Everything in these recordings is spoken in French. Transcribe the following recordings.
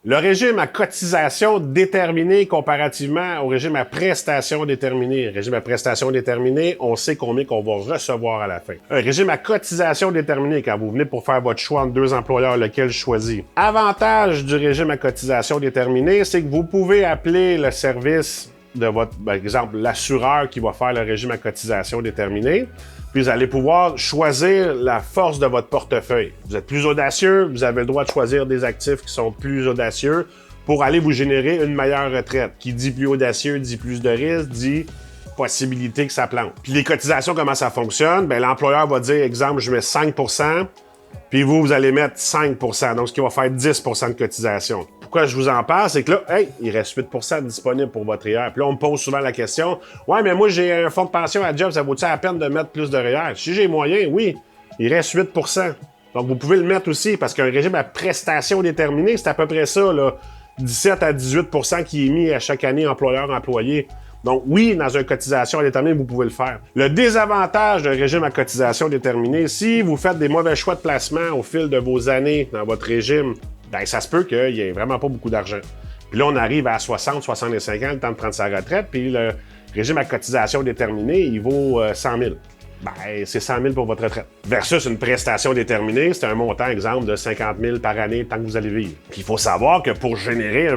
Le régime à cotisation déterminée comparativement au régime à prestation déterminée. Régime à prestation déterminée, on sait combien qu'on va recevoir à la fin. Un régime à cotisation déterminée, quand vous venez pour faire votre choix entre deux employeurs, lequel choisir. Avantage du régime à cotisation déterminée, c'est que vous pouvez appeler le service de votre, par exemple, l'assureur qui va faire le régime à cotisation déterminée. Puis vous allez pouvoir choisir la force de votre portefeuille. Vous êtes plus audacieux, vous avez le droit de choisir des actifs qui sont plus audacieux pour aller vous générer une meilleure retraite. Qui dit plus audacieux, dit plus de risques, dit possibilité que ça plante. Puis les cotisations, comment ça fonctionne? Bien, l'employeur va dire, exemple, je mets 5 %, puis vous allez mettre 5 %, donc ce qui va faire 10 % de cotisation. Pourquoi je vous en parle, c'est que là, hey, il reste 8 % disponible pour votre REER. Puis là, on me pose souvent la question, ouais, mais moi, j'ai un fonds de pension à job, ça vaut-il la peine de mettre plus de REER? Si j'ai moyen, oui, il reste 8 %. Donc, vous pouvez le mettre aussi, parce qu'un régime à prestation déterminée, c'est à peu près ça, là, 17 à 18 % qui est mis à chaque année employeur-employé. Donc, oui, dans une cotisation déterminée, vous pouvez le faire. Le désavantage d'un régime à cotisation déterminée, si vous faites des mauvais choix de placement au fil de vos années dans votre régime, bien, ça se peut qu'il n'y ait vraiment pas beaucoup d'argent. Puis là, on arrive à 60, 65 ans, le temps de prendre sa retraite, puis le régime à cotisation déterminée, il vaut 100 000. Ben, c'est 100 000 pour votre retraite. Versus une prestation déterminée, c'est un montant, exemple, de 50 000 par année tant que vous allez vivre. Puis il faut savoir que pour générer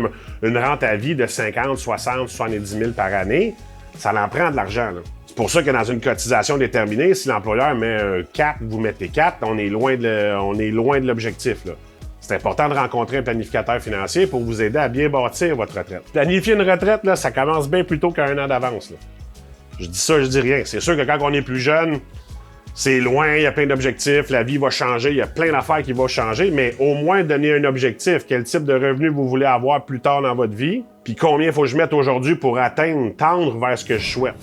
une rente à vie de 50, 60, 70 000 par année, ça en prend de l'argent, là. C'est pour ça que dans une cotisation déterminée, si l'employeur met un 4, vous mettez 4, on est loin de l'objectif, là. C'est important de rencontrer un planificateur financier pour vous aider à bien bâtir votre retraite. Planifier une retraite, là, ça commence bien plus tôt qu'un an d'avance, là. Je dis ça, je dis rien. C'est sûr que quand on est plus jeune, c'est loin, il y a plein d'objectifs, la vie va changer, il y a plein d'affaires qui vont changer, mais au moins donner un objectif. Quel type de revenu vous voulez avoir plus tard dans votre vie, puis combien il faut que je mette aujourd'hui pour tendre vers ce que je souhaite.